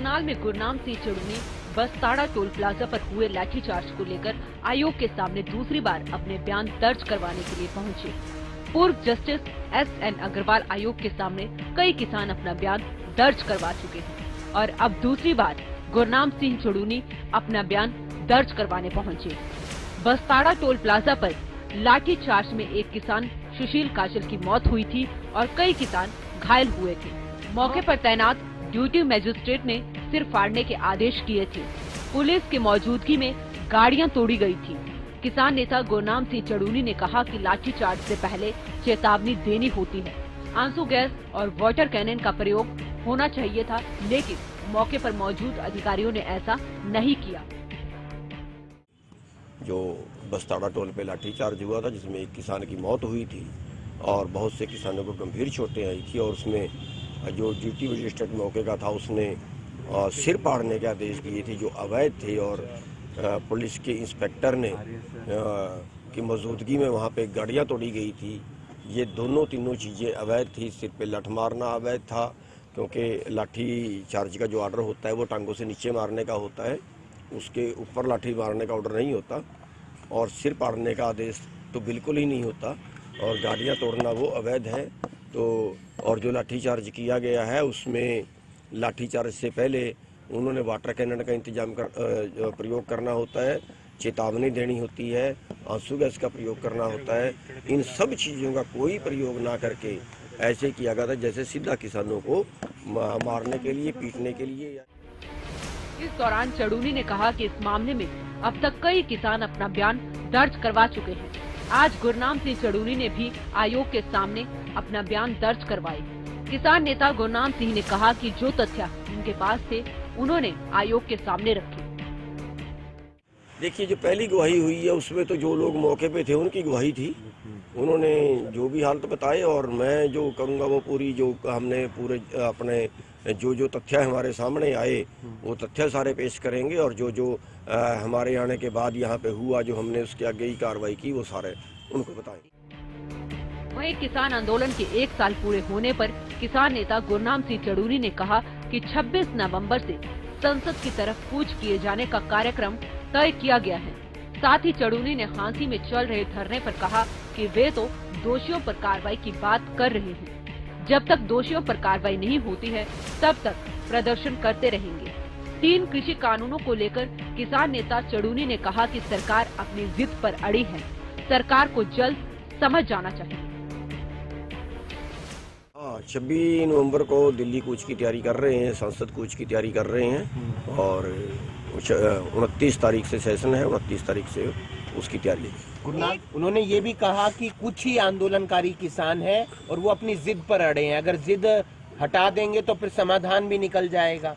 करनाल में Gurnam Singh Chaduni Bastara toll plaza पर हुए लाठीचार्ज को लेकर आयोग के सामने दूसरी बार अपने बयान दर्ज करवाने के लिए पहुंचे। पूर्व जस्टिस SN अग्रवाल आयोग के सामने कई किसान अपना बयान दर्ज करवा चुके हैं और अब दूसरी बार गुरनाम सिंह चड़ूनी अपना बयान दर्ज करवाने पहुंचे। बसताड़ा टोल प्लाजा पर लाठीचार्ज में एक किसान सुशील काजल की मौत हुई थी और कई किसान घायल हुए थे। मौके पर तैनात ड्यूटी मजिस्ट्रेट ने सिर फाड़ने के आदेश किए थे। पुलिस की मौजूदगी में गाड़ियां तोड़ी गई थी। किसान नेता गुरनाम सिंह चड़ूनी ने कहा कि लाठीचार्ज से पहले चेतावनी देनी होती है। आंसू गैस और वाटर कैनन का प्रयोग होना चाहिए था, लेकिन मौके पर मौजूद अधिकारियों ने ऐसा नहीं किया। जो बसताड़ा टोल पे लाठीचार्ज हुआ था, जिसमें एक किसान की मौत हुई थी और बहुत से किसानों को गंभीर चोटें आई थी, और उसमें जो ड्यूटी मजिस्ट्रेट मौके का था उसने सिर फाड़ने के आदेश दिए थे जो अवैध थे, और पुलिस के इंस्पेक्टर ने की मौजूदगी में वहाँ पे गाड़ियाँ तोड़ी गई थी। ये तीनों चीज़ें अवैध थी। सिर पे लठ मारना अवैध था, क्योंकि लाठी चार्ज का जो ऑर्डर होता है वो टांगों से नीचे मारने का होता है, उसके ऊपर लाठी मारने का ऑर्डर नहीं होता, और सिर फाड़ने का आदेश तो बिल्कुल ही नहीं होता, और गाड़ियाँ तोड़ना वो अवैध है। तो और जो लाठीचार्ज किया गया है उसमें लाठीचार्ज से पहले उन्होंने वाटर कैनन का प्रयोग करना होता है, चेतावनी देनी होती है, आंसू गैस का प्रयोग करना होता है। इन सब चीज़ों का कोई प्रयोग ना करके ऐसे किया गया था जैसे सीधा किसानों को मारने के लिए, पीटने के लिए। इस दौरान चड़ूनी ने कहा कि इस मामले में अब तक कई किसान अपना बयान दर्ज करवा चुके हैं। आज गुरनाम सिंह चड़ूनी ने भी आयोग के सामने अपना बयान दर्ज करवाए। किसान नेता गुरनाम सिंह ने कहा कि जो तथ्य उनके पास थे उन्होंने आयोग के सामने रखे। देखिए, जो पहली गवाही हुई है उसमें तो जो लोग मौके पे थे उनकी गवाही थी, उन्होंने जो भी हालत बताए, और मैं जो करूँगा वो पूरी जो हमने पूरे अपने जो तथ्य हमारे सामने आए वो तथ्य सारे पेश करेंगे, और जो हमारे आने के बाद यहाँ पे हुआ, जो हमने उसके आगे ही कार्रवाई की, वो सारे उनको बताएंगे। वहीं किसान आंदोलन के 1 साल पूरे होने पर किसान नेता गुरनाम सिंह चड़ूनी ने कहा कि 26 नवंबर से संसद की तरफ कूच किए जाने का कार्यक्रम तय किया गया है। साथ ही चड़ूनी ने हांसी में चल रहे धरने पर कहा कि वे तो दोषियों पर कार्रवाई की बात कर रहे हैं। जब तक दोषियों पर कार्रवाई नहीं होती है तब तक प्रदर्शन करते रहेंगे। 3 कृषि कानूनों को लेकर किसान नेता चड़ूनी ने कहा कि सरकार अपनी जिद पर अड़ी है, सरकार को जल्द समझ जाना चाहिए। 26 नवंबर को दिल्ली कूच की तैयारी कर रहे हैं, संसद कूच की तैयारी कर रहे हैं, और 29 तारीख से सेशन है, 29 तारीख से उसकी तैयारी है। उन्होंने ये भी कहा कि कुछ ही आंदोलनकारी किसान हैं और वो अपनी जिद पर अड़े हैं, अगर जिद हटा देंगे तो फिर समाधान भी निकल जाएगा।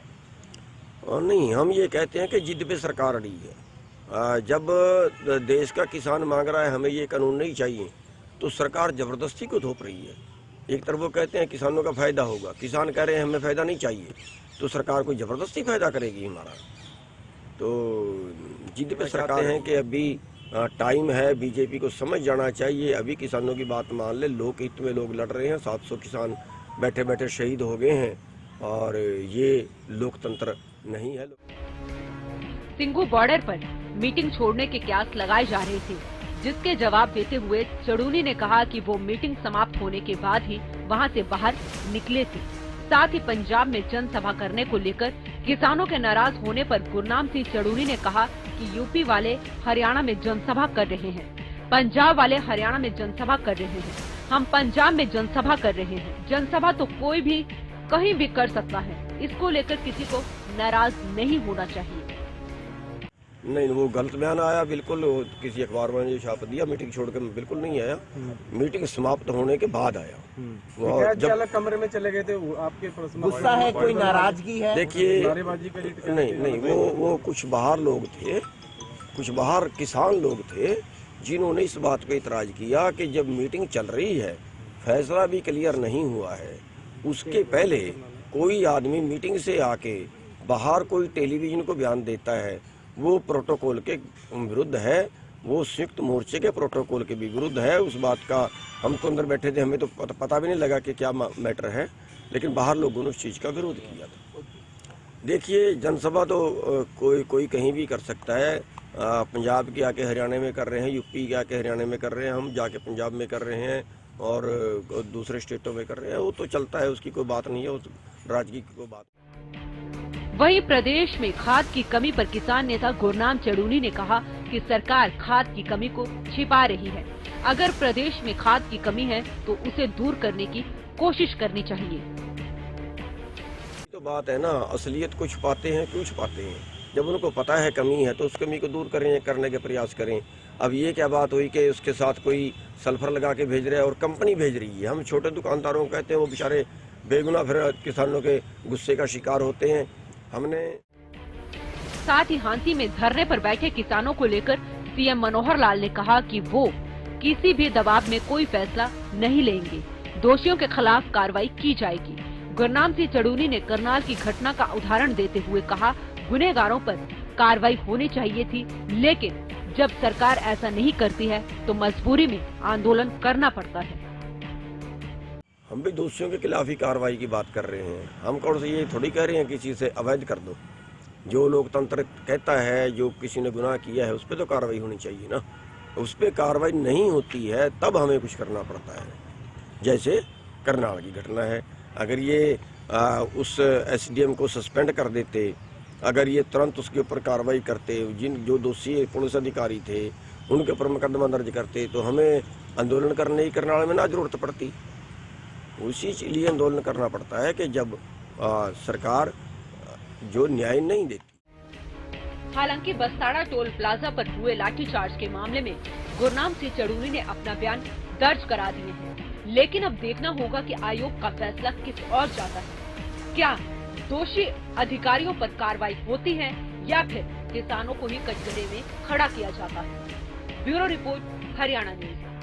और नहीं, हम ये कहते हैं कि जिद पे सरकार अड़ी है। जब देश का किसान मांग रहा है हमें ये कानून नहीं चाहिए, तो सरकार जबरदस्ती को थोप रही है। एक तरफ वो कहते हैं किसानों का फायदा होगा, किसान कह रहे हैं हमें फायदा नहीं चाहिए, तो सरकार कोई जबरदस्ती फायदा करेगी हमारा। तो जिद पे सरकार है कि अभी टाइम है, बीजेपी को समझ जाना चाहिए, अभी किसानों की बात मान ले। लोक हित में लोग लड़ रहे हैं, 700 किसान बैठे बैठे शहीद हो गए हैं, और ये लोकतंत्र नहीं है। सिंघू बॉर्डर पर मीटिंग छोड़ने के कयास लगाए जा रहे थे, जिसके जवाब देते हुए चड़ूनी ने कहा कि वो मीटिंग समाप्त होने के बाद ही वहां से बाहर निकले थे। साथ ही पंजाब में जनसभा करने को लेकर किसानों के नाराज होने पर गुरनाम सिंह चड़ूनी ने कहा कि यूपी वाले हरियाणा में जनसभा कर रहे हैं, पंजाब वाले हरियाणा में जनसभा कर रहे हैं, हम पंजाब में जनसभा कर रहे हैं। जनसभा तो कोई भी कहीं भी कर सकता है, इसको लेकर किसी को नाराज नहीं होना चाहिए। नहीं, वो गलत बयान आया, बिल्कुल किसी अखबार में जो छाप दिया, मीटिंग छोड़कर बिल्कुल नहीं आया, मीटिंग समाप्त होने के बाद आया। और जब अलग कमरे में चले गए थे, आपके गुस्सा है, कोई नाराजगी है? देखिए, नहीं, वो कुछ बाहर लोग थे, कुछ बाहर किसान लोग थे जिन्होंने इस बात पे इतराज किया कि जब मीटिंग चल रही है, फैसला भी क्लियर नहीं हुआ है, उसके पहले कोई आदमी मीटिंग से आके बाहर कोई टेलीविजन को बयान देता है, वो प्रोटोकॉल के विरुद्ध है, वो संयुक्त मोर्चे के प्रोटोकॉल के भी विरुद्ध है। उस बात का हम तो अंदर बैठे थे, हमें तो पता भी नहीं लगा कि क्या मैटर है, लेकिन बाहर लोगों ने उस चीज़ का विरोध किया था। देखिए, जनसभा तो कोई कहीं भी कर सकता है। पंजाब के आके हरियाणा में कर रहे हैं, यूपी के आके हरियाणा में कर रहे हैं, हम जाके पंजाब में कर रहे हैं और दूसरे स्टेटों में कर रहे हैं। वो तो चलता है, उसकी कोई बात नहीं है, उस राजनीति की कोई बात। वहीं प्रदेश में खाद की कमी पर किसान नेता गुरनाम चड़ूनी ने कहा कि सरकार खाद की कमी को छिपा रही है। अगर प्रदेश में खाद की कमी है तो उसे दूर करने की कोशिश करनी चाहिए। तो बात है ना, असलियत को छुपाते हैं, क्यों छुपाते हैं? जब उनको पता है कमी है तो उस कमी को दूर करने के प्रयास करें। अब ये क्या बात हुई कि उसके साथ कोई सल्फर लगा के भेज रहा है और कंपनी भेज रही है। हम छोटे दुकानदारों को कहते हैं, वो बेचारे बेगुनाह फिर किसानों के गुस्से का शिकार होते हैं। हमने साथ ही हांसी में धरने पर बैठे किसानों को लेकर सीएम मनोहर लाल ने कहा कि वो किसी भी दबाव में कोई फैसला नहीं लेंगे, दोषियों के खिलाफ कार्रवाई की जाएगी। गुरनाम सिंह चड़ूनी ने करनाल की घटना का उदाहरण देते हुए कहा, गुनहगारों पर कार्रवाई होनी चाहिए थी, लेकिन जब सरकार ऐसा नहीं करती है तो मजबूरी में आंदोलन करना पड़ता है। हम भी दोषियों के खिलाफ ही कार्रवाई की बात कर रहे हैं। हम कौन से ये थोड़ी कह रहे हैं किसी से अवैध कर दो। जो लोकतंत्र कहता है, जो किसी ने गुनाह किया है उस पर तो कार्रवाई होनी चाहिए ना। उस पर कार्रवाई नहीं होती है तब हमें कुछ करना पड़ता है। जैसे करनाल की घटना है, अगर ये उस एसडीएम को सस्पेंड कर देते, अगर ये तुरंत उसके ऊपर कार्रवाई करते, जो दोषी पुलिस अधिकारी थे उनके ऊपर मुकदमा दर्ज करते, तो हमें आंदोलन करने की करनाल में ना जरूरत पड़ती। उसी लिए आंदोलन करना पड़ता है कि जब सरकार जो न्याय नहीं देती। हालांकि बस्ताड़ा टोल प्लाजा पर हुए लाठीचार्ज के मामले में गुरनाम सिंह चड़ूनी ने अपना बयान दर्ज करा दिए हैं, लेकिन अब देखना होगा कि आयोग का फैसला किस ओर जाता है। क्या दोषी अधिकारियों पर कार्रवाई होती है या फिर किसानों को ही कटघरे में खड़ा किया जाता है। Bureau report, Haryana news.